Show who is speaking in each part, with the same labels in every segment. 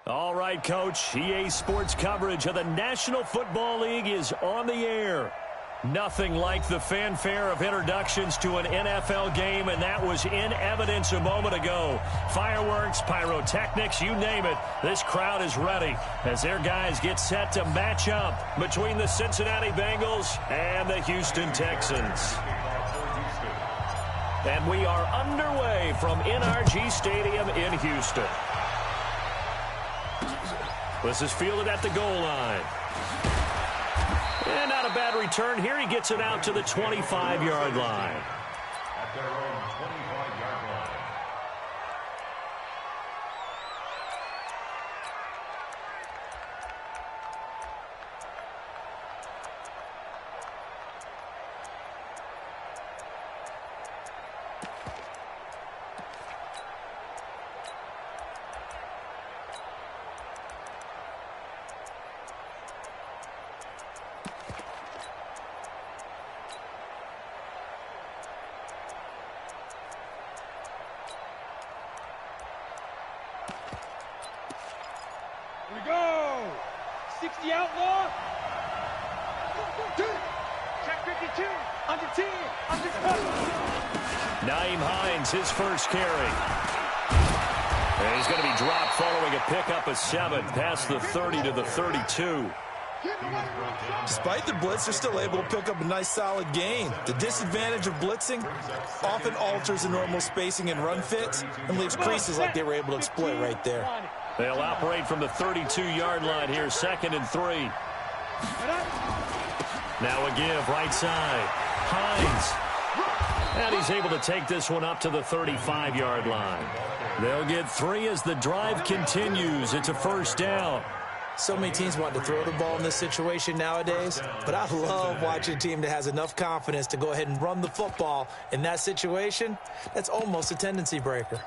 Speaker 1: All right, Coach. EA Sports coverage of the National Football League is on the air. Nothing like the fanfare of introductions to an NFL game, and that was in evidence a moment ago. Fireworks, pyrotechnics, you name it. This crowd is ready as their guys get set to match up between the Cincinnati Bengals and the Houston Texans. And we are underway from NRG Stadium in Houston. This is fielded at the goal line. And not a bad return here. He gets it out to the 25-yard line.
Speaker 2: At their own 25-yard line.
Speaker 3: Here we go! 60 outlaw! Check 52! Under 10! Under 20!
Speaker 1: Nyheim Hines, his first carry. And he's going to be dropped following a pickup of 7 past the 30 to the 32.
Speaker 4: Despite the blitz, they're still able to pick up a nice solid gain. The disadvantage of blitzing often alters the normal spacing and run fits and leaves creases like they were able to exploit right there.
Speaker 1: They'll operate from the 32-yard line here, 2nd and 3. Now a give, right side. Hines. And he's able to take this one up to the 35-yard line. They'll get 3 as the drive continues. It's a first down.
Speaker 4: So many teams want to throw the ball in this situation nowadays, but I love watching a team that has enough confidence to go ahead and run the football in that situation. That's almost a tendency breaker.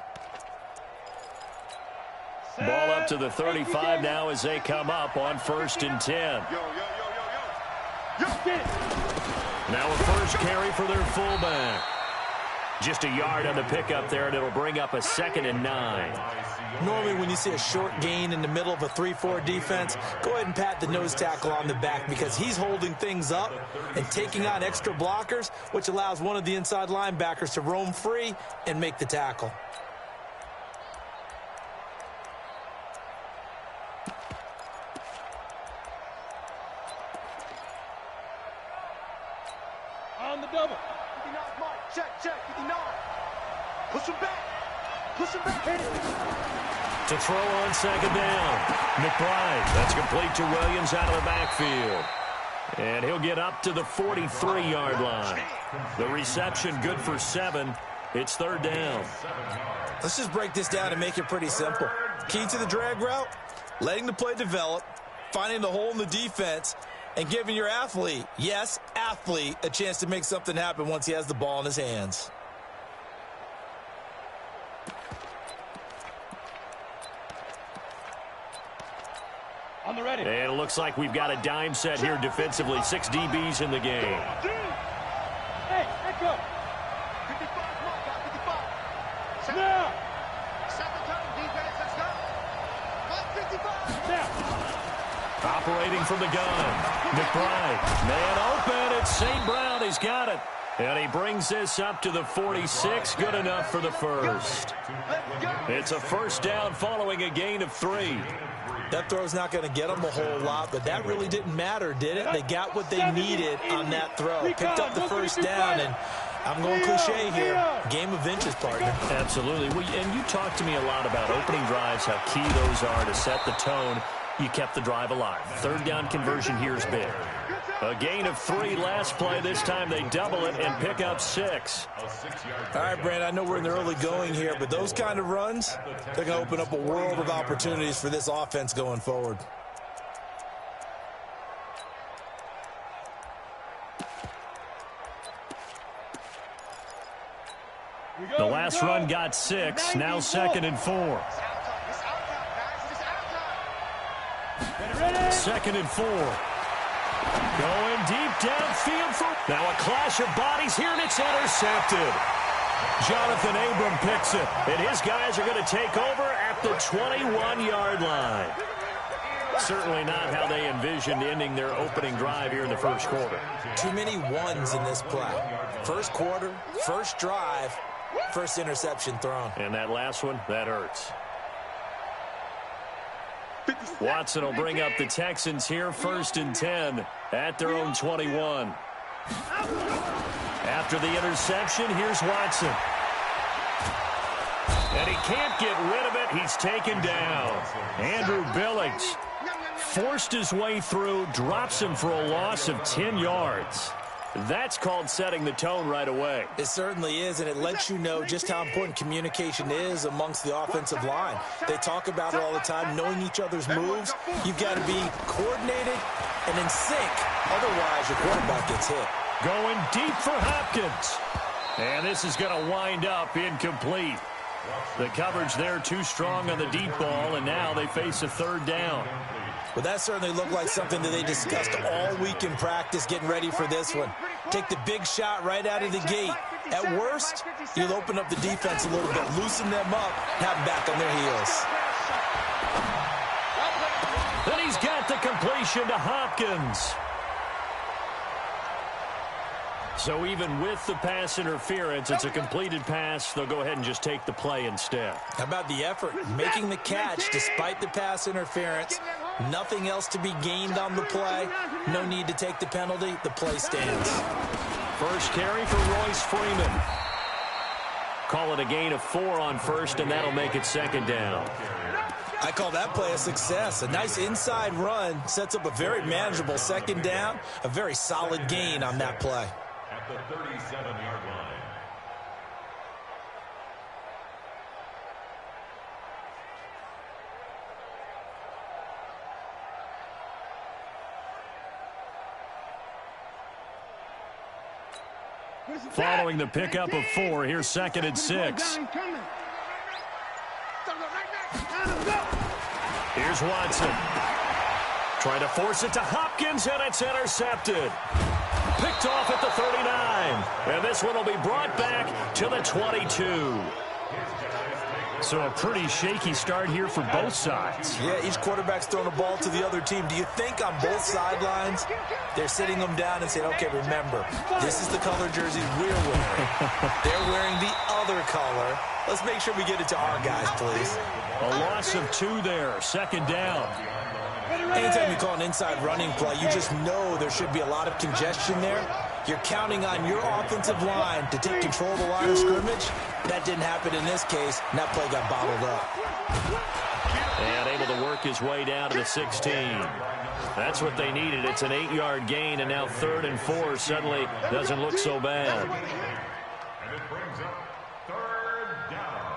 Speaker 1: Ball up to the 35 now as they come up on 1st and 10. Now a first carry for their fullback. Just a yard on the pickup there, and it'll bring up a 2nd and 9.
Speaker 4: Normally when you see a short gain in the middle of a 3-4 defense, go ahead and pat the nose tackle on the back because he's holding things up and taking on extra blockers, which allows one of the inside linebackers to roam free and make the tackle.
Speaker 3: On the double. 59, Mike. Check. 59. Push him back. Push him back. Hit it.
Speaker 1: To throw on 2nd down. McBride. That's complete to Williams out of the backfield. And he'll get up to the 43-yard line. The reception good for 7. It's 3rd down.
Speaker 4: Let's just break this down and make it pretty simple. Key to the drag route, letting the play develop, finding the hole in the defense, and giving your athlete, yes, athlete, a chance to make something happen once he has the ball in his hands.
Speaker 3: On the ready.
Speaker 1: And it looks like we've got a dime set here defensively. 6 DBs in the game.
Speaker 3: Hey, let go. 55, Mike, 55. Now. Second turn, defense, let's go. Mike, 55. Now.
Speaker 1: Operating from the gun. McBride. Man open. It's St. Brown. He's got it. And he brings this up to the 46. Good enough for the first. It's a first down following a gain of 3.
Speaker 4: That throw's not going to get them a whole lot, but that really didn't matter, did it? They got what they needed on that throw. Picked up the first down, and I'm going cliche here. Game of inches, partner.
Speaker 1: Absolutely. Well, and you talked to me a lot about opening drives, how key those are to set the tone. You kept the drive alive. 3rd down conversion here is big. A gain of 3 last play. This time they double it and pick up 6.
Speaker 4: All right, Brand, I know we're in the early going here, but those kind of runs, they're going to open up a world of opportunities for this offense going forward.
Speaker 1: The last run got 6. Now 2nd and 4. 2nd and 4. Going deep downfield for... Now a clash of bodies here, and it's intercepted. Jonathan Abram picks it, and his guys are going to take over at at the 21-yard line. Certainly not how they envisioned ending their opening drive here in the first quarter.
Speaker 4: Too many ones in this play. First quarter, first drive, first interception thrown.
Speaker 1: And that last one, that hurts. Watson will bring up the Texans here, 1st and 10 at their own 21. After the interception, here's Watson. And he can't get rid of it. He's taken down. Andrew Billings forced his way through, drops him for a loss of 10 yards. That's called setting the tone right away.
Speaker 4: It certainly is, and it lets you know just how important communication is amongst the offensive line. They talk about it all the time, knowing each other's moves. You've got to be coordinated and in sync. Otherwise, your quarterback gets hit.
Speaker 1: Going deep for Hopkins. And this is going to wind up incomplete. The coverage there too strong on the deep ball, and now they face a 3rd down.
Speaker 4: Well, that certainly looked like something that they discussed all week in practice, getting ready for this one. Take the big shot right out of the gate. At worst, you'll open up the defense a little bit, loosen them up, have them back on their heels.
Speaker 1: Then he's got the completion to Hopkins. So even with the pass interference, it's a completed pass. They'll go ahead and just take the play instead.
Speaker 4: How about the effort? Making the catch despite the pass interference. Nothing else to be gained on the play. No need to take the penalty. The play stands.
Speaker 1: First carry for Royce Freeman. Call it a gain of 4 on first, and that'll make it 2nd down.
Speaker 4: I call that play a success. A nice inside run sets up a very manageable 2nd down. A very solid gain on that play.
Speaker 2: At the 37-yard line.
Speaker 1: Following the pickup of 4, here's 2nd and 6. Here's Watson. Trying to force it to Hopkins, and it's intercepted. Picked off at the 39. And this one will be brought back to the 22. So a pretty shaky start here for both sides.
Speaker 4: Yeah, each quarterback's throwing a ball to the other team. Do you think on both sidelines they're sitting them down and saying, okay, remember, this is the color jerseys we're wearing. They're wearing the other color. Let's make sure we get it to our guys, please.
Speaker 1: A loss of 2 there, 2nd down.
Speaker 4: Anytime you call an inside running play, you just know there should be a lot of congestion there. You're counting on your offensive line to take control of the line of scrimmage. That didn't happen in this case, and that play got bottled up.
Speaker 1: And able to work his way down to the 16. That's what they needed. It's an 8-yard gain, and now 3rd and 4 suddenly doesn't look so bad.
Speaker 2: And it brings up 3rd down.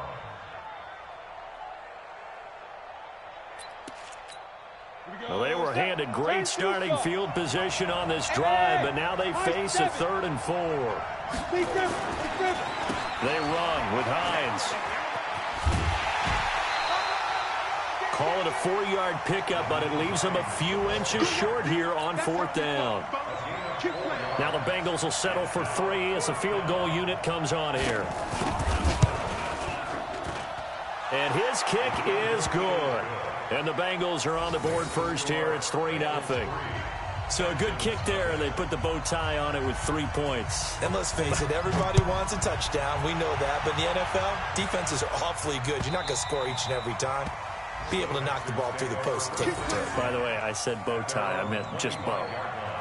Speaker 1: Well, they were handed great starting field position on this drive, but now they face a 3rd and 4. They run with Hines. Call it a 4-yard pickup, but it leaves them a few inches short here on 4th down. Now the Bengals will settle for 3 as the field goal unit comes on here. And his kick is good. And the Bengals are on the board first here. It's 3-0. So a good kick there, and they put the bow tie on it with 3 points.
Speaker 4: And let's face it, everybody wants a touchdown. We know that. But in the NFL, defenses are awfully good. You're not going to score each and every time. Be able to knock the ball through the post and take the turn.
Speaker 1: By the way, I said bow tie. I meant just bow.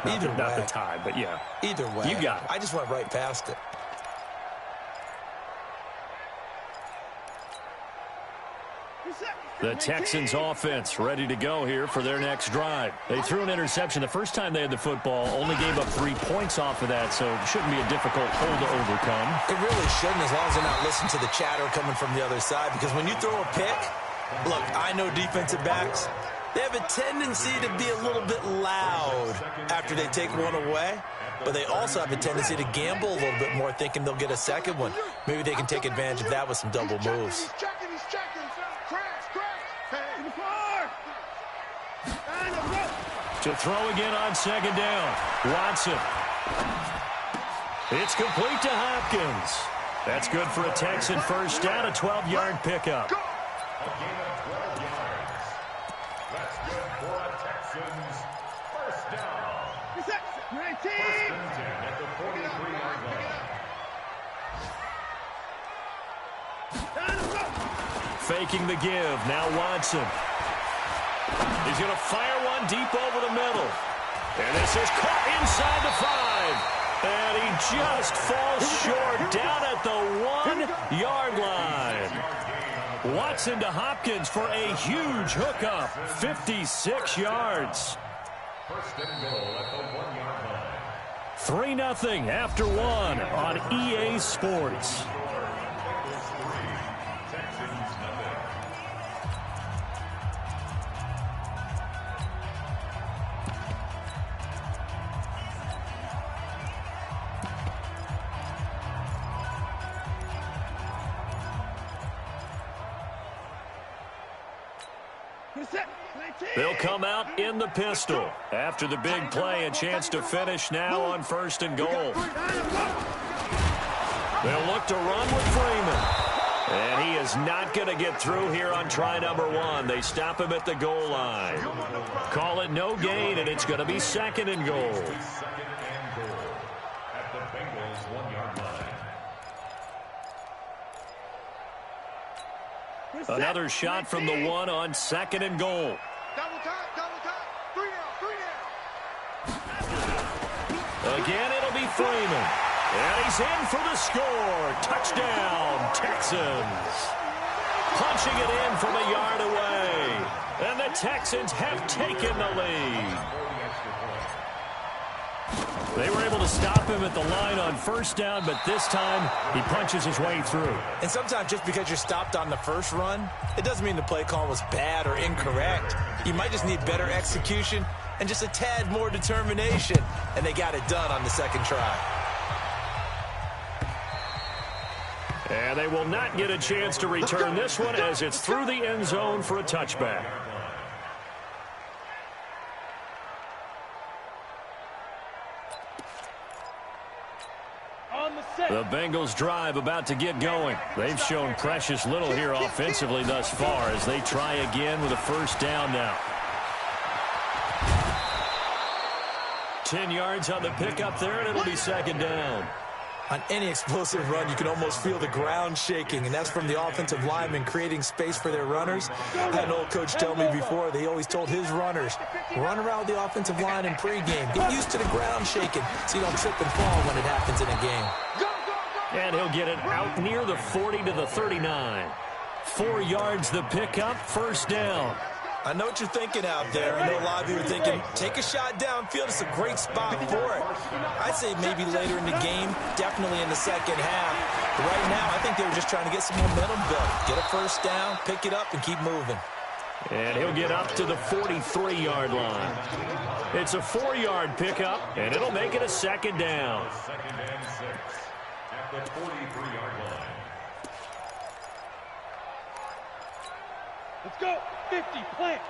Speaker 1: Not the tie, but yeah.
Speaker 4: Either way.
Speaker 1: You got it.
Speaker 4: I just went right past it.
Speaker 1: The Texans offense ready to go here for their next drive. They threw an interception the first time they had the football, only gave up 3 points off of that, so it shouldn't be a difficult hole to overcome.
Speaker 4: It really shouldn't, as long as they're not listening to the chatter coming from the other side, because when you throw a pick, look, I know defensive backs, they have a tendency to be a little bit loud after they take one away, but they also have a tendency to gamble a little bit more, thinking they'll get a second one. Maybe they can take advantage of that with some double moves.
Speaker 1: To throw again on 2nd down. Watson. It's complete to Hopkins. That's good for a Texan first down, a 12-yard pickup.
Speaker 2: A gain of That's good for a Texans first down. First and 10 at the 43-yard line.
Speaker 1: Faking the give. Now Watson. He's going to fire one deep over the middle. And this is caught inside the 5. And he just falls short down at the 1-yard line. Watson to Hopkins for a huge hookup. 56 yards.
Speaker 2: First and goal at the 1-yard line.
Speaker 1: 3-0 after 1 on EA Sports. They'll come out in the pistol. After the big play, a chance to finish now on 1st and goal. They'll look to run with Freeman. And he is not going to get through here on try number 1. They stop him at the goal line. Call it no gain, and it's going to be 2nd and goal.
Speaker 2: Second and goal at the Bengals 1-yard line.
Speaker 1: Another shot from the 1 on 2nd and goal.
Speaker 3: Double time. 3 down.
Speaker 1: Again, it'll be Freeman. And he's in for the score. Touchdown, Texans. Punching it in from a yard away. And the Texans have taken the lead. They were able to stop him at the line on 1st down, but this time he punches his way through.
Speaker 4: And sometimes just because you're stopped on the first run, it doesn't mean the play call was bad or incorrect. You might just need better execution and just a tad more determination. And they got it done on the 2nd try.
Speaker 1: And they will not get a chance to return this one as it's through the end zone for a touchback. The Bengals drive about to get going. They've shown precious little here offensively thus far as they try again with a 1st down now. 10 yards on the pickup there, and it'll be 2nd down.
Speaker 4: On any explosive run, you can almost feel the ground shaking, and that's from the offensive linemen creating space for their runners. I had an old coach tell me before, they always told his runners, run around the offensive line in pregame. Get used to the ground shaking so you don't trip and fall when it happens in a game.
Speaker 1: And he'll get it out near the 40 to the 39. 4 yards the pickup, 1st down.
Speaker 4: I know what you're thinking out there. I know a lot of you are thinking, take a shot downfield. It's a great spot for it. I'd say maybe later in the game, definitely in the 2nd half. But right now, I think they were just trying to get some momentum built. Get a 1st down, pick it up, and keep moving.
Speaker 1: And he'll get up to the 43-yard line. It's a 4-yard pickup, and it'll make it a 2nd down.
Speaker 2: 2nd and 6 at the 43-yard line.
Speaker 3: Let's go. 50, plant.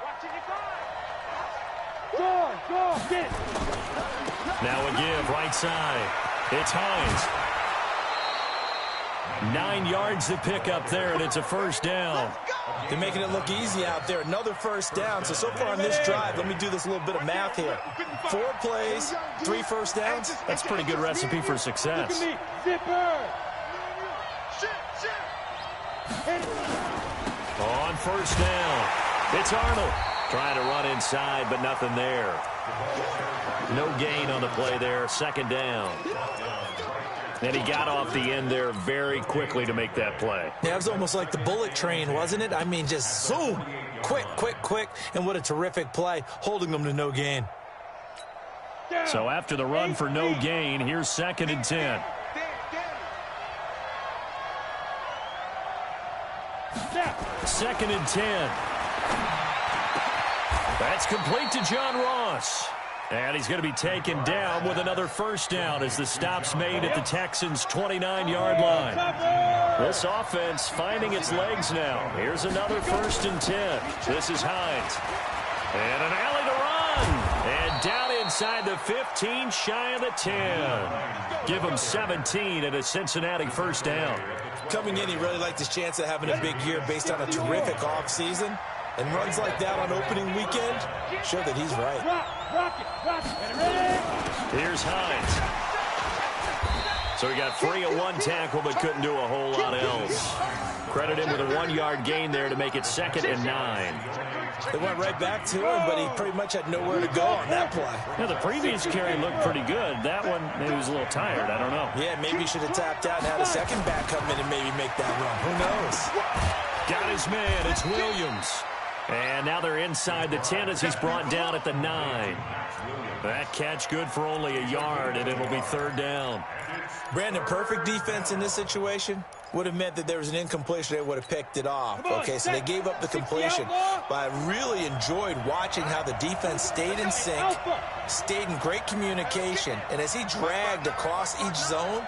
Speaker 3: Watching your guard. Go, get it.
Speaker 1: Now a give, right side. It's Hines. 9 yards to pick up there, and it's a 1st down.
Speaker 4: They're making it look easy out there. Another 1st down. So far on this drive, let me do this little bit of math here. 4 plays, 3 1st downs.
Speaker 1: That's a pretty good recipe for success.
Speaker 3: Zipper.
Speaker 1: On 1st down, it's Arnold. Trying to run inside, but nothing there. No gain on the play there, 2nd down. And he got off the end there very quickly to make that play.
Speaker 4: Yeah, it was almost like the bullet train, wasn't it? I mean, just zoom. Quick. And what a terrific play, holding them to no gain.
Speaker 1: So after the run for no gain, here's 2nd and 10. 2nd and 10. That's complete to John Ross. And he's going to be taken down with another 1st down as the stop's made at the Texans' 29-yard line. This offense finding its legs now. Here's another 1st and 10. This is Hines. And an alley to run. And down inside the 15, shy of the 10. Give him 17 and a Cincinnati 1st down.
Speaker 4: Coming in, he really liked his chance of having a big year based on a terrific offseason. And runs like that on opening weekend show that he's right.
Speaker 1: Here's Hines. So he got free of one tackle but couldn't do a whole lot else. Credit him with a 1-yard gain there to make it 2nd and 9.
Speaker 4: They went right back to him, but he pretty much had nowhere to go on that play.
Speaker 1: Yeah, the previous carry looked pretty good. That one, maybe he was a little tired. I don't know.
Speaker 4: Yeah, maybe he should have tapped out and had a second back come in and maybe make that run. Who knows?
Speaker 1: Got his man. It's Williams. And now they're inside the 10 as he's brought down at the 9. That catch good for only a yard, and it'll be 3rd down.
Speaker 4: Brandon, perfect defense in this situation would have meant that there was an incompletion. They would have picked it off. Okay, so they gave up the completion. But I really enjoyed watching how the defense stayed in sync, stayed in great communication. And as he dragged across each zone,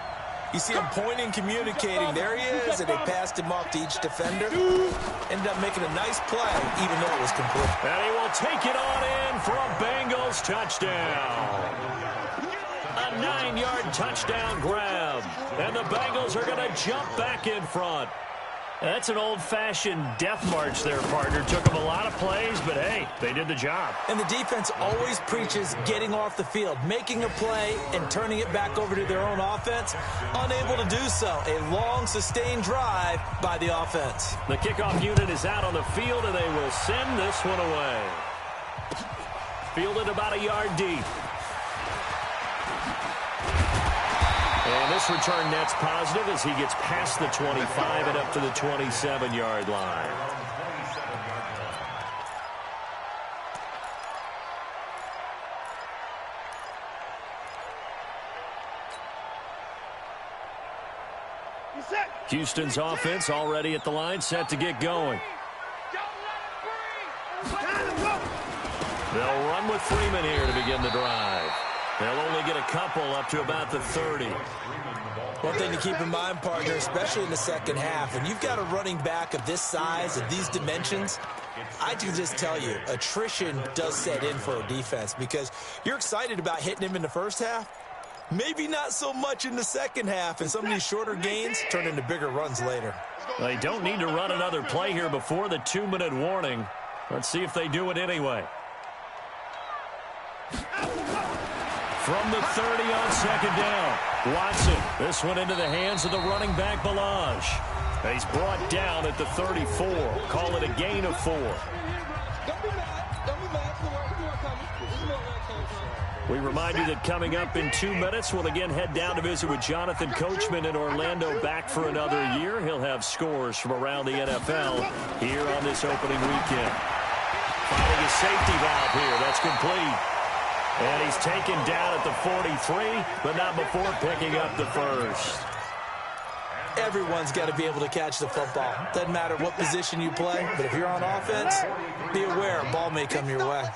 Speaker 4: you see him pointing, communicating. There he is, and they passed him off to each defender. Ended up making a nice play, even though it was complete.
Speaker 1: And he will take it on in for a Bengals touchdown. A 9-yard touchdown grab. And the Bengals are going to jump back in front. That's an old-fashioned death march there, partner. Took them a lot of plays, but, hey, they did the job.
Speaker 4: And the defense always preaches getting off the field, making a play, and turning it back over to their own offense. Unable to do so. A long, sustained drive by the offense.
Speaker 1: The kickoff unit is out on the field, and they will send this one away. Fielded about a yard deep. And this return net's positive as he gets past the 25 and up to the 27-yard line. Houston's offense already at the line, set to get going. They'll run with Freeman here to begin the drive. They'll only get a couple up to about the 30.
Speaker 4: One thing to keep in mind, partner, especially in the second half, when you've got a running back of this size, of these dimensions, I can just tell you, attrition does set in for a defense because you're excited about hitting him in the first half. Maybe not so much in the second half, and some of these shorter gains turn into bigger runs later.
Speaker 1: They don't need to run another play here before the 2-minute warning. Let's see if they do it anyway. From the 30 on 2nd down. Watson, this one into the hands of the running back, Balaj. He's brought down at the 34. Call it a gain of 4. We remind you that coming up in 2 minutes, we'll again head down to visit with Jonathan Coachman in Orlando, back for another year. He'll have scores from around the NFL here on this opening weekend. Finding a safety valve here. That's complete. And he's taken down at the 43, but not before picking up the first.
Speaker 4: Everyone's got to be able to catch the football. Doesn't matter what position you play, but if you're on offense, be aware a ball may come your way.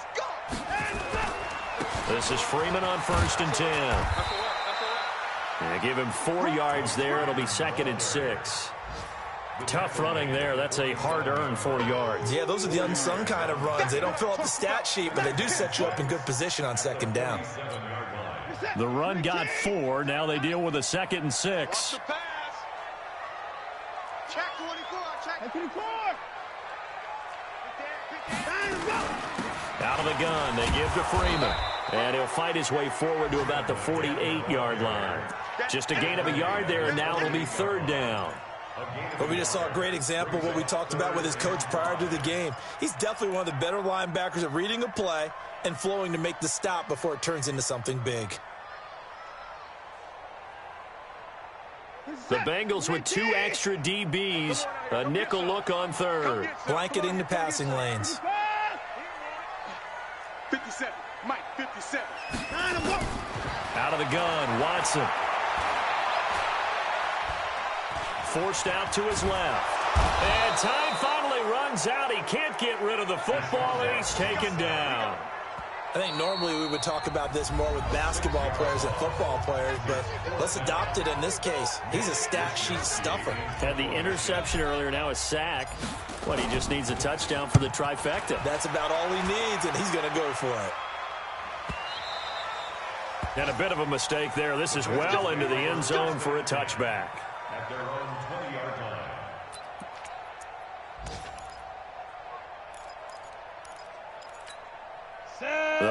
Speaker 1: This is Freeman on 1st and 10. Yeah, give him 4 yards there. It'll be 2nd and 6. Tough running there. That's a hard-earned 4 yards.
Speaker 4: Yeah, those are the unsung kind of runs. They don't fill out the stat sheet, but they do set you up in good position on 2nd down.
Speaker 1: The run got 4. Now they deal with a 2nd and 6.
Speaker 3: Check 24. Check 24.
Speaker 1: Out of the gun, they give to Freeman. And he'll fight his way forward to about the 48-yard line. Just a gain of a yard there, and now it'll be 3rd down.
Speaker 4: But we just saw a great example of what we talked about with his coach prior to the game. He's definitely one of the better linebackers at reading a play and flowing to make the stop before it turns into something big.
Speaker 1: The Bengals with 2 extra DBs, a nickel look on 3rd.
Speaker 4: Blanketing the passing lanes.
Speaker 3: 57. Mike, 57.
Speaker 1: Out of the gun, Watson. Forced out to his left. And time finally runs out. He can't get rid of the football, and he's taken down.
Speaker 4: I think normally we would talk about this more with basketball players than football players, but let's adopt it in this case. He's a stat sheet stuffer.
Speaker 1: Had the interception earlier, now a sack. What, he just needs a touchdown for the trifecta.
Speaker 4: That's about all he needs, and he's going to go for it.
Speaker 1: And a bit of a mistake there. This is well into the end zone for a touchback.
Speaker 2: At their own 20-yard line.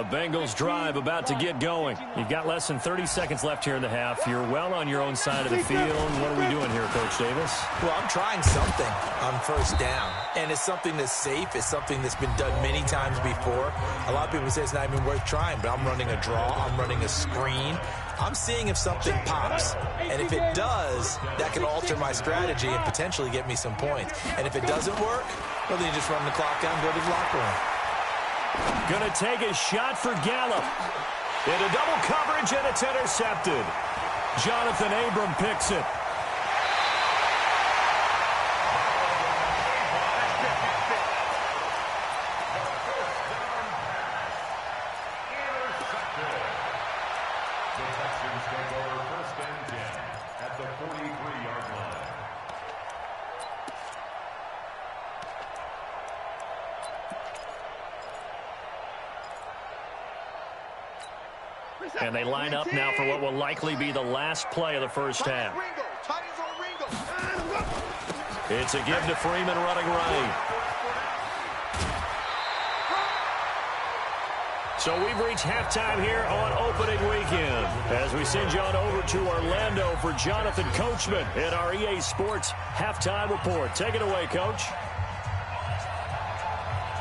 Speaker 1: The Bengals drive about to get going. You've got less than 30 seconds left here in the half. You're well on your own side of the field. What are we doing here, Coach Davis?
Speaker 4: Well, I'm trying something on first down, and it's something that's safe. It's something that's been done many times before. A lot of people say it's not even worth trying, but I'm running a draw. I'm running a screen. I'm seeing if something pops, and if it does, that can alter my strategy and potentially get me some points. And if it doesn't work, well, then you just run the clock down and go to the locker room.
Speaker 1: Going to take a shot for Gallup. Into double coverage, and it's intercepted. Jonathan Abram picks it.
Speaker 2: The Texans take over first and 10 at the 43-yard line.
Speaker 1: And they line up now for what will likely be the last play of the first half. It's a give to Freeman running right. So we've reached halftime here on opening weekend as we send you on over to Orlando for Jonathan Coachman in our EA Sports Halftime Report. Take it away, Coach.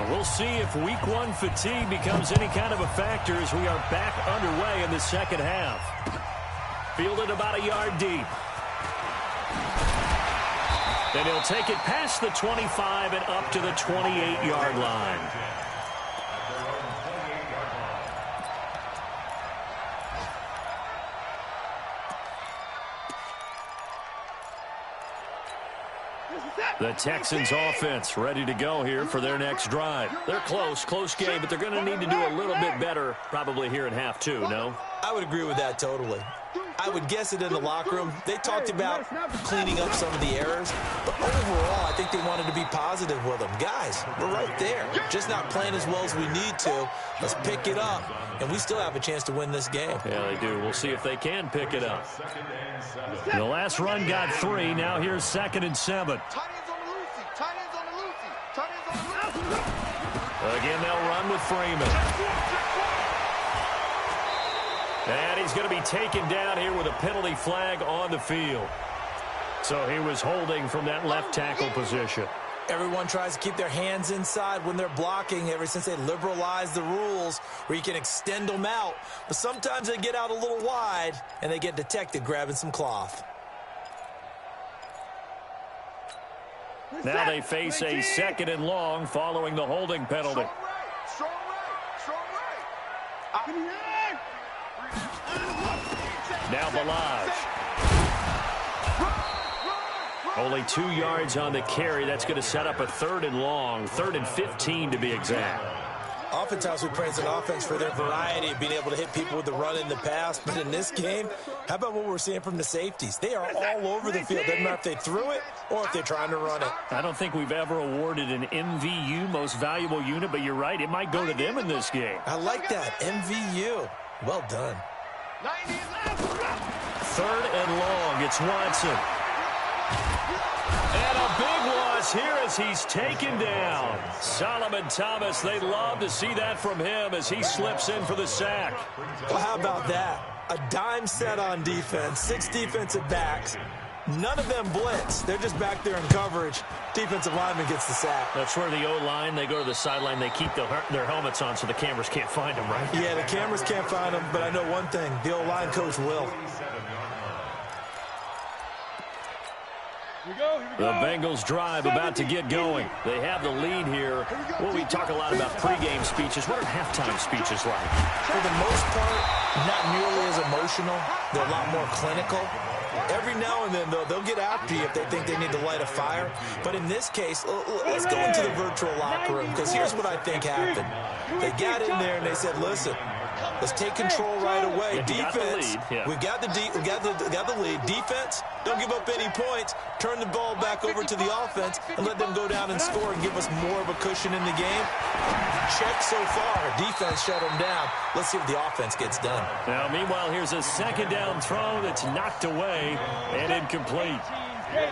Speaker 1: We'll see if week one fatigue becomes any kind of a factor as we are back underway in the second half. Fielded about a yard deep. Then he'll take it past the 25 and up to the 28-yard line. The Texans offense ready to go here for their next drive. They're close game, but they're going to need to do a little bit better probably here in half two, no?
Speaker 4: I would agree with that totally. I would guess it in the locker room. They talked about cleaning up some of the errors, but overall, I think they wanted to be positive with them. Guys, we're right there. Just not playing as well as we need to. Let's pick it up, and we still have a chance to win this game.
Speaker 1: Yeah, they do. We'll see if they can pick it up. The last run got 3. Now here's 2nd and 7. Again, they'll run with Freeman. And he's going to be taken down here with a penalty flag on the field. So he was holding from that left tackle position.
Speaker 4: Everyone tries to keep their hands inside when they're blocking ever since they liberalized the rules where you can extend them out. But sometimes they get out a little wide and they get detected grabbing some cloth.
Speaker 1: Now they face a 2nd and long following the holding penalty.
Speaker 3: Strong right.
Speaker 1: Now Balaj. Only 2 yards on the carry. That's going to set up a 3rd and long, 3rd and 15 to be exact.
Speaker 4: Oftentimes we praise an offense for their variety of being able to hit people with the run in the pass. But in this game, how about what we're seeing from the safeties? They are all over the field. Doesn't matter if they threw it or if they're trying to run it.
Speaker 1: I don't think we've ever awarded an MVU, most valuable unit, but you're right. It might go to them in this game.
Speaker 4: I like that. MVU. Well done.
Speaker 1: 3rd and long. It's Watson. And a big loss here as he's taken down. Solomon Thomas, they love to see that from him as he slips in for the sack.
Speaker 4: Well, how about that? A dime set on defense, 6 defensive backs. None of them blitz. They're just back there in coverage. Defensive lineman gets the sack.
Speaker 1: That's where the O-line, they go to the sideline, they keep their helmets on so the cameras can't find them, right?
Speaker 4: Yeah, the cameras can't find them, but I know one thing. The O-line coach will.
Speaker 1: The Bengals drive about to get going. They have the lead here. Well, we talk a lot about pregame speeches. What are halftime speeches like?
Speaker 4: For the most part, not nearly as emotional. They're a lot more clinical. Every now and then, though, they'll get after you if they think they need to light a fire. But in this case, let's go into the virtual locker room, because here's what I think happened. They got in there and they said, listen, let's take control right away. Defense, we got the lead. Defense, don't give up any points. Turn the ball back over to the offense and let them go down and score and give us more of a cushion in the game. Check so far. Defense shut them down. Let's see if the offense gets done.
Speaker 1: Now, meanwhile, here's a 2nd down throw that's knocked away and incomplete.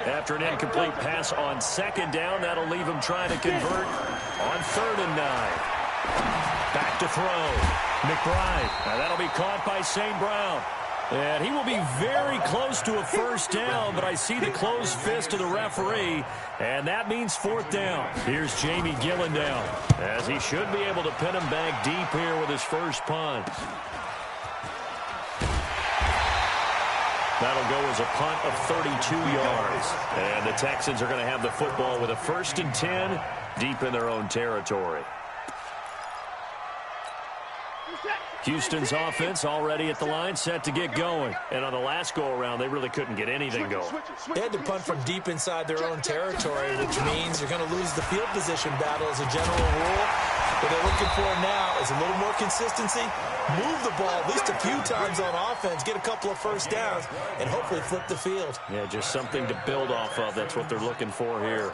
Speaker 1: After an incomplete pass on 2nd down, that'll leave him trying to convert on 3rd and 9. Back to throw. McBride. Now that'll be caught by St. Brown. And he will be very close to a first down, but I see the closed fist of the referee, and that means fourth down. Here's Jamie Gillen down, as he should be able to pin him back deep here with his first punt. That'll go as a punt of 32 yards. And the Texans are going to have the football with a 1st and 10 deep in their own territory. Houston's offense already at the line, set to get going. And on the last go-around, they really couldn't get anything going.
Speaker 4: They had to punt from deep inside their own territory, which means you're going to lose the field position battle as a general rule. What they're looking for now is a little more consistency, move the ball at least a few times on offense, get a couple of first downs, and hopefully flip the field.
Speaker 1: Yeah, just something to build off of. That's what they're looking for here.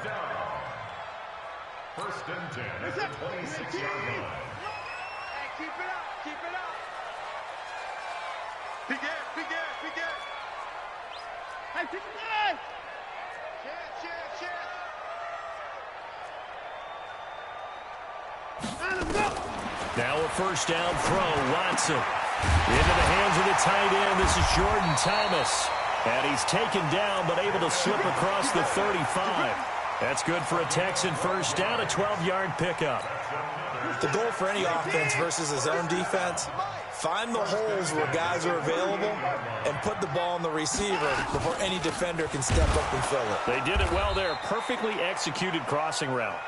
Speaker 2: 1st and 10 at the 26-yard line.
Speaker 3: Keep it up, keep it up. Big air, big air, big air. Hey, keep it up. Chance.
Speaker 1: Now a first down throw. Watson into the hands of the tight end. This is Jordan Thomas. And he's taken down, but able to slip across the 35. That's good for a Texan first down, a 12-yard pickup.
Speaker 4: The goal for any offense versus his own defense, find the holes where guys are available and put the ball on the receiver before any defender can step up and fill it.
Speaker 1: They did it well there. Perfectly executed crossing route.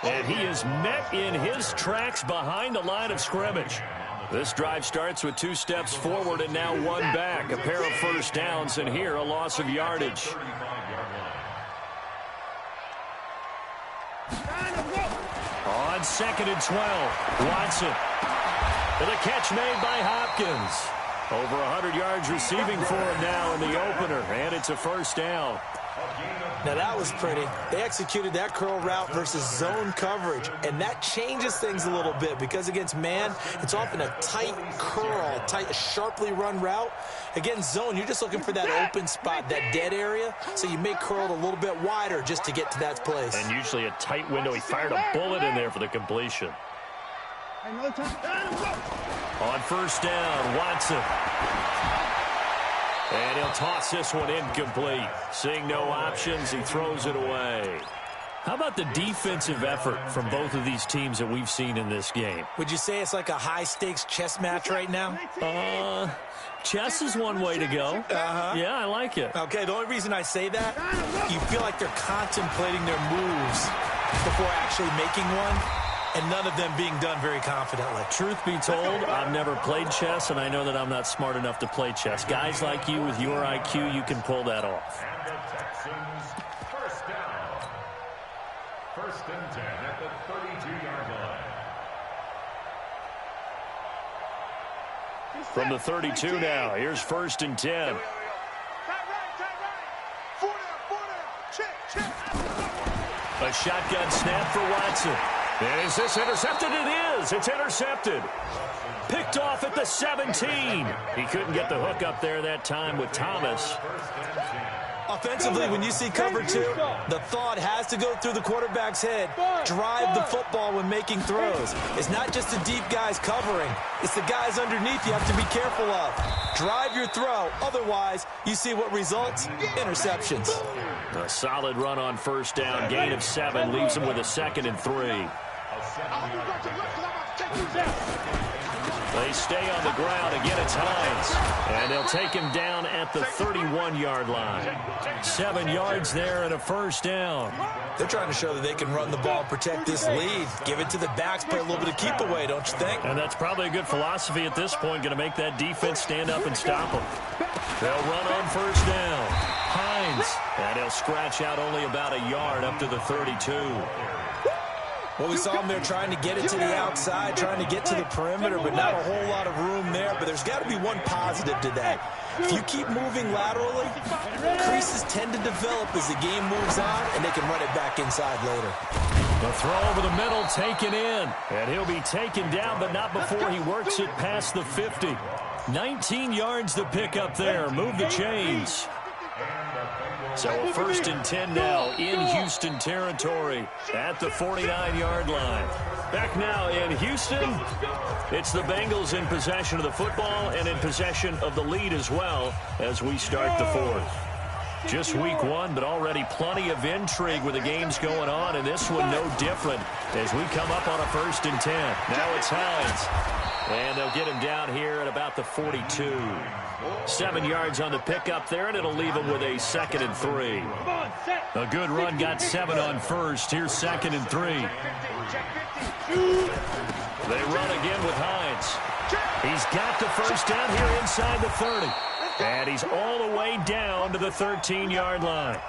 Speaker 1: And he is met in his tracks behind the line of scrimmage. This drive starts with 2 steps forward and now 1 back. A pair of first downs, and here a loss of yardage. On 2nd and 12, Watson. And a catch made by Hopkins. Over 100 yards receiving for him now in the opener, and it's a first down.
Speaker 4: Now that was pretty. They executed that curl route versus zone coverage, and that changes things a little bit because against man, it's often a tight curl, tight, sharply run route. Against zone, you're just looking for that open spot, that dead area, so you may curl it a little bit wider just to get to that place.
Speaker 1: And usually a tight window. He fired a bullet in there for the completion. On first down, Watson. And he'll toss this one incomplete. Seeing no options, he throws it away. How about the defensive effort from both of these teams that we've seen in this game?
Speaker 4: Would you say it's like a high-stakes chess match right now?
Speaker 1: Chess is one way to go. Yeah, I like it.
Speaker 4: Okay, the only reason I say that, you feel like they're contemplating their moves before actually making one, and none of them being done very confidently.
Speaker 1: Truth be told, I've never played chess, and I know that I'm not smart enough to play chess. Guys like you with your IQ, you can pull that off.
Speaker 2: And the Texans first down. 1st and 10 at the 32-yard line.
Speaker 1: From the 32 now, here's 1st and 10.
Speaker 3: Tight right. 4 down. Check.
Speaker 1: A shotgun snap for Watson. And is this intercepted? It is. It's intercepted. Picked off at the 17. He couldn't get the hook up there that time with Thomas.
Speaker 4: Offensively, when you see cover 2, the thought has to go through the quarterback's head. Drive the football when making throws. It's not just the deep guys covering. It's the guys underneath you have to be careful of. Drive your throw. Otherwise, you see what results? Interceptions.
Speaker 1: A solid run on first down. Gain of 7 leaves him with a 2nd and 3. They stay on the ground. Again, it's Hines. And they'll take him down at the 31-yard line. 7 yards there and a first down.
Speaker 4: They're trying to show that they can run the ball and protect this lead. Give it to the backs, play a little bit of keep away, don't you think?
Speaker 1: And that's probably a good philosophy at this point. Going to make that defense stand up and stop them. They'll run on first down. Hines. And he'll scratch out only about a yard up to the 32.
Speaker 4: Well, we saw him there trying to get it to the outside, trying to get to the perimeter, but not a whole lot of room there. But there's got to be one positive to that. If you keep moving laterally, creases tend to develop as the game moves on, and they can run it back inside later.
Speaker 1: The throw over the middle taken in, and he'll be taken down, but not before he works it past the 50. 19 yards to pick up there. Move the chains. So a 1st and 10 now in Houston territory at the 49-yard line. Back now in Houston, it's the Bengals in possession of the football and in possession of the lead as well as we start the fourth. Just week one, but already plenty of intrigue with the games going on, and this one no different as we come up on a 1st and 10. Now it's Hines, and they'll get him down here at about the 42. 7 yards on the pickup there, and it'll leave him with a 2nd and 3. A good run, got 7 on first. Here's 2nd and 3. They run again with Hines. He's got the first down here inside the 30. And he's all the way down to the 13-yard line.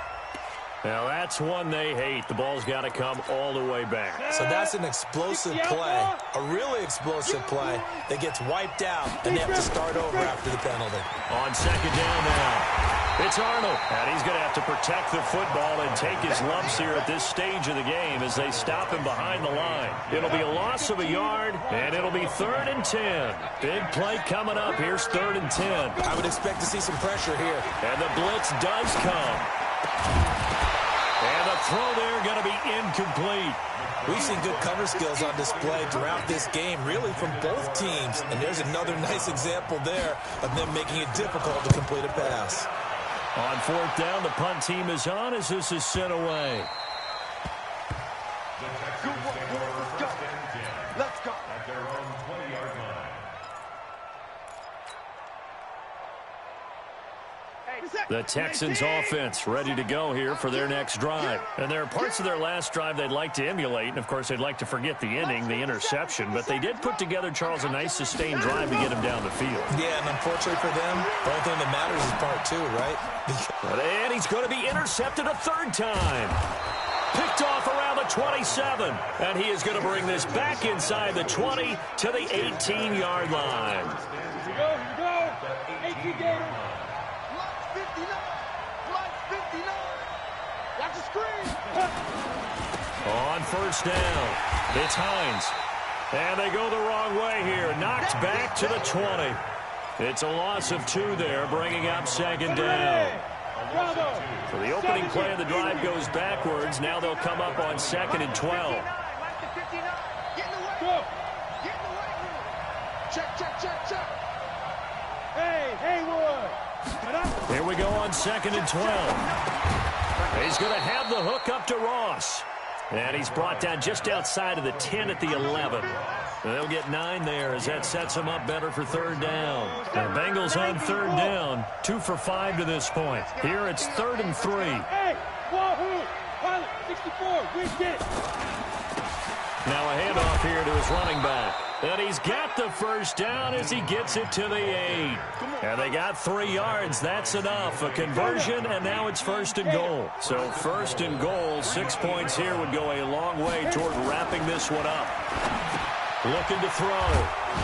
Speaker 1: Now, that's one they hate. The ball's got to come all the way back.
Speaker 4: So that's an explosive play, a really explosive play that gets wiped out, and they have to start over after the penalty.
Speaker 1: On 2nd down now. It's Arnold, and he's going to have to protect the football and take his lumps here at this stage of the game as they stop him behind the line. It'll be a loss of a yard, and it'll be 3rd and 10. Big play coming up. Here's 3rd and 10.
Speaker 4: I would expect to see some pressure here.
Speaker 1: And the blitz does come. And the throw there going to be incomplete.
Speaker 4: We've seen good cover skills on display throughout this game, really from both teams. And there's another nice example there of them making it difficult to complete a pass.
Speaker 1: On 4th down, the punt team is on as this is sent away.
Speaker 3: Let's go.
Speaker 2: At their own 20-yard line.
Speaker 1: The Texans offense ready to go here for their next drive. And there are parts of their last drive they'd like to emulate. And, of course, they'd like to forget the inning, the interception. But they did put together, Charles, a nice sustained drive to get him down the field.
Speaker 4: Yeah, and unfortunately for them, the only thing that matters is part 2, right?
Speaker 1: And he's going to be intercepted a 3rd time. Picked off around the 27. And he is going to bring this back inside the 20 to the 18-yard line.
Speaker 3: Here we go. 18 Gators. 59. Watch the screen.
Speaker 1: On 1st down, it's Hines. And they go the wrong way here. Knocked back to the 20. It's a loss of 2 there, bringing up 2nd down. So the opening play of the drive goes backwards. Now they'll come up on 2nd and 12.
Speaker 3: Check. Hey, Haywood.
Speaker 1: Here we go on 2nd and 12. He's going to have the hook up to Ross. And he's brought down just outside of the 10 at the 11. And they'll get 9 there as that sets him up better for 3rd down. The Bengals on 3rd down, 2 for 5 to this point. Here it's 3rd and 3.
Speaker 3: Hey, Wahoo, Pilot 64, we get.
Speaker 1: Now a handoff here to his running back. And he's got the first down as he gets it to the 8. And they got 3 yards. That's enough. A conversion, and now it's 1st and goal. So 1st and goal, 6 points here would go a long way toward wrapping this one up. Looking to throw.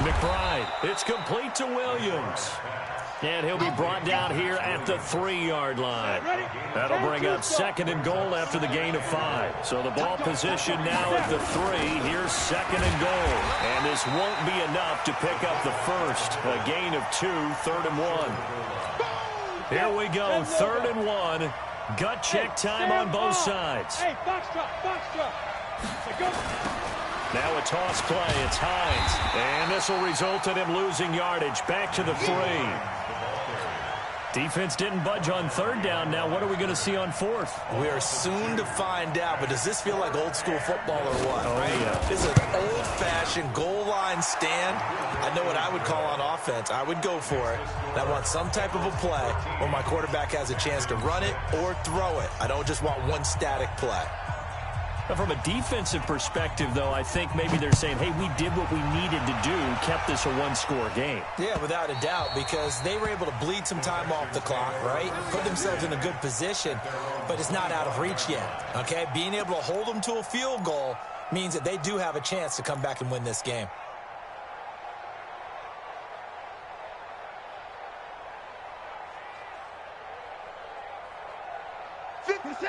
Speaker 1: McBride. It's complete to Williams. And he'll be brought down here at the 3-yard line. That'll bring up 2nd and goal after the gain of 5. So the ball position now at the 3. Here's 2nd and goal. And this won't be enough to pick up the first. A gain of 2, 3rd and 1. Here we go, 3rd and 1. Gut check time on both sides.
Speaker 3: Hey, box drop.
Speaker 1: Now a toss play. It's Hines. And this will result in him losing yardage. Back to the 3. Defense didn't budge on 3rd down. Now what are we going to see on 4th?
Speaker 4: We are soon to find out, but does this feel like old school football or what?
Speaker 1: Oh,
Speaker 4: right?
Speaker 1: Yeah.
Speaker 4: This is an old-fashioned goal line stand. I know what I would call on offense. I would go for it. And I want some type of a play where my quarterback has a chance to run it or throw it. I don't just want one static play.
Speaker 1: From a defensive perspective, though, I think maybe they're saying, hey, we did what we needed to do, kept this a 1-score game.
Speaker 4: Yeah, without a doubt, because they were able to bleed some time off the clock, right? Put themselves in a good position, but it's not out of reach yet, okay? Being able to hold them to a field goal means that they do have a chance to come back and win this game.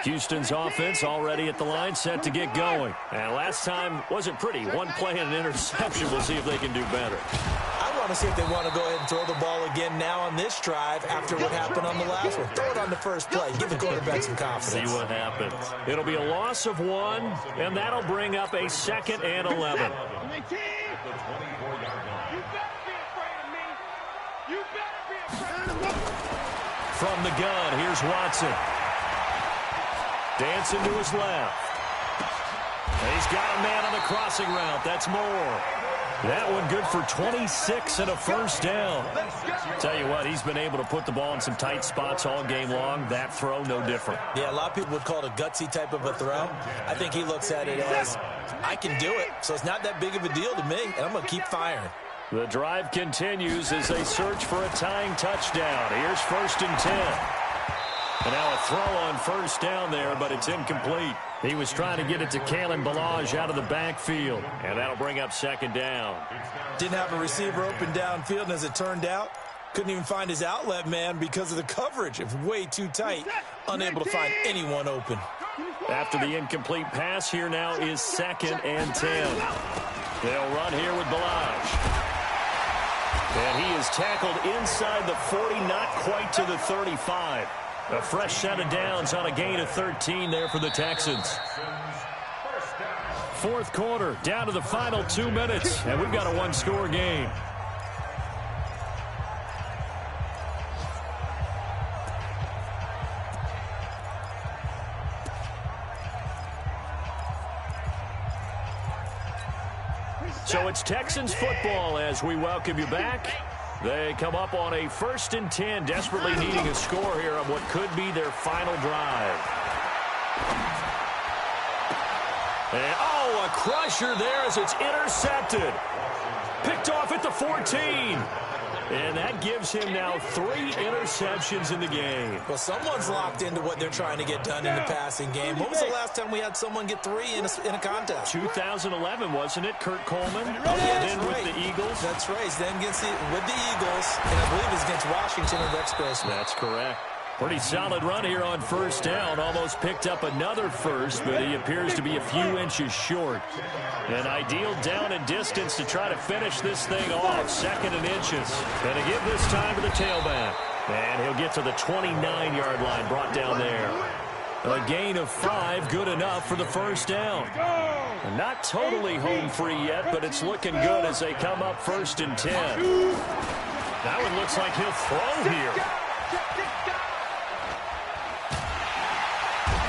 Speaker 1: Houston's offense already at the line, set to get going. And last time wasn't pretty. One play and an interception. We'll see if they can do better.
Speaker 4: I want to see if they want to go ahead and throw the ball again now on this drive after what happened on the last one. Throw it on the first play. Give the quarterback some confidence.
Speaker 1: See what happens. It'll be a loss of 1, and that'll bring up a 2nd and 11. From the gun, here's Watson. Dancing to his left. And he's got a man on the crossing route. That's Moore. That one good for 26 and a first down. Tell you what, he's been able to put the ball in some tight spots all game long. That throw, no different.
Speaker 4: Yeah, a lot of people would call it a gutsy type of a throw. I think he looks at it as, I can do it, so it's not that big of a deal to me, and I'm going to keep firing.
Speaker 1: The drive continues as they search for a tying touchdown. Here's 1st and 10. And now a throw on first down there, but it's incomplete. He was trying to get it to Kalen Ballage out of the backfield, and that'll bring up 2nd down.
Speaker 4: Didn't have a receiver open downfield, and as it turned out, couldn't even find his outlet man because of the coverage. It was way too tight, unable to find anyone open.
Speaker 1: After the incomplete pass, here now is 2nd and 10. They'll run here with Ballage. And he is tackled inside the 40, not quite to the 35. A fresh set of downs on a gain of 13 there for the Texans. 4th quarter, down to the final 2 minutes, and we've got a 1-score game. So it's Texans football as we welcome you back. They come up on a 1st and 10, desperately needing a score here on what could be their final drive. And, oh, a crusher there as it's intercepted. Picked off at the 14. And that gives him now 3 interceptions in the game.
Speaker 4: Well, someone's locked into what they're trying to get done in the passing game. When was the last time we had someone get 3 in a contest?
Speaker 1: 2011, wasn't it? Kurt Coleman.
Speaker 4: Oh, yeah,
Speaker 1: then
Speaker 4: right.
Speaker 1: with the Eagles.
Speaker 4: That's right. Then with the Eagles, and I believe it's against Washington and Rex Grossman.
Speaker 1: That's correct. Pretty solid run here on first down. Almost picked up another first, but he appears to be a few inches short. An ideal down and distance to try to finish this thing off. 2nd and inches. And to give this time to the tailback. And he'll get to the 29-yard line, brought down there. A gain of 5, good enough for the first down. Not totally home free yet, but it's looking good as they come up 1st and 10. That one looks like he'll throw here.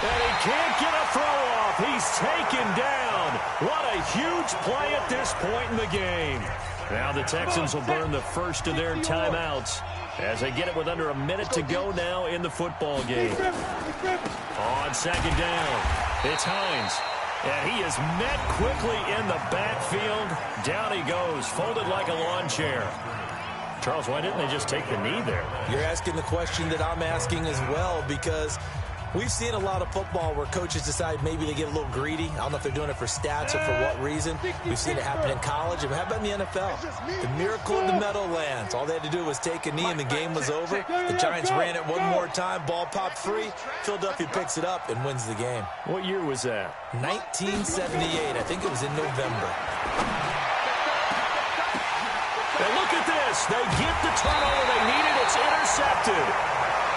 Speaker 1: And he can't get a throw off. He's taken down. What a huge play at this point in the game. Now the Texans will burn the first of their timeouts as they get it with under a minute to go now in the football game. On 2nd down, it's Hines. And he is met quickly in the backfield. Down he goes, folded like a lawn chair. Charles, why didn't they just take the knee there?
Speaker 4: You're asking the question that I'm asking as well, because we've seen a lot of football where coaches decide maybe they get a little greedy. I don't know if they're doing it for stats or for what reason. We've seen it happen in college. And how about in the NFL? The miracle of the Meadowlands. All they had to do was take a knee and the game was over. The Giants ran it one more time. Ball popped free. Philadelphia picks it up and wins the game.
Speaker 1: What year was that?
Speaker 4: 1978. I think it was in November.
Speaker 1: And look at this. They get the turnover they needed. It's intercepted.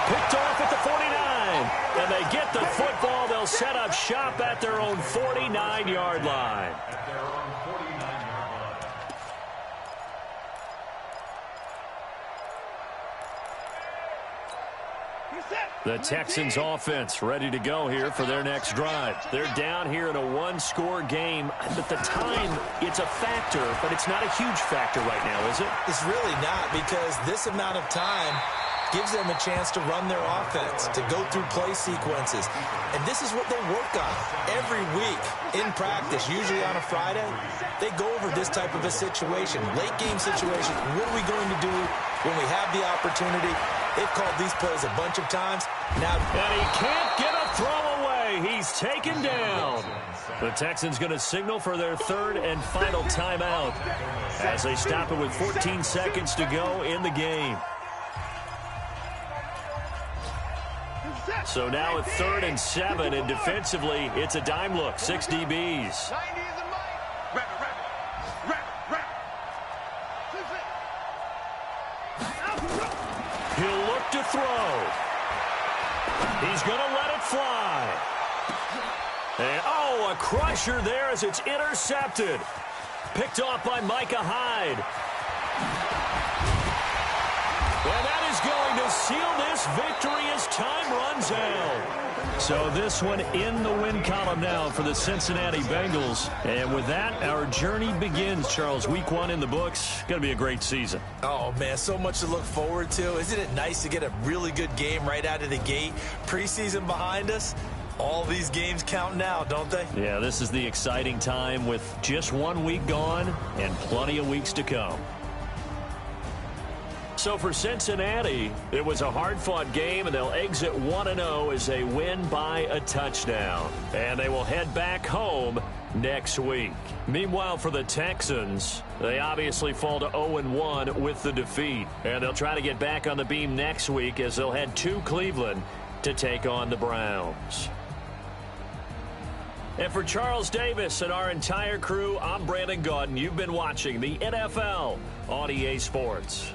Speaker 1: Picked off at the 49. And they get the football. They'll set up shop at their own 49-yard line. The Texans offense ready to go here for their next drive. They're down here in a 1-score game. But the time, it's a factor, but it's not a huge factor right now, is it?
Speaker 4: It's really not, because this amount of time gives them a chance to run their offense, to go through play sequences. And this is what they work on every week in practice, usually on a Friday. They go over this type of a situation, late game situation. What are we going to do when we have the opportunity? They've called these plays a bunch of times. Now,
Speaker 1: and he can't get a throw away. He's taken down. The Texans going to signal for their third and final timeout as they stop it with 14 seconds to go in the game. So now at 3rd and 7, and defensively, it's a dime look. 6 DBs. crusher there as it's intercepted. Picked off by Micah Hyde. And that is going to seal this victory as time runs out. So this one in the win column now for the Cincinnati Bengals. And with that, our journey begins, Charles. Week 1 in the books. Going to be a great season.
Speaker 4: Oh, man, so much to look forward to. Isn't it nice to get a really good game right out of the gate? Preseason behind us. All these games count now, don't they?
Speaker 1: Yeah, this is the exciting time with just 1 week gone and plenty of weeks to come. So for Cincinnati, it was a hard-fought game, and they'll exit 1-0 as they win by a touchdown. And they will head back home next week. Meanwhile, for the Texans, they obviously fall to 0-1 with the defeat. And they'll try to get back on the beam next week as they'll head to Cleveland to take on the Browns. And for Charles Davis and our entire crew, I'm Brandon Gaudin. You've been watching the NFL on EA Sports.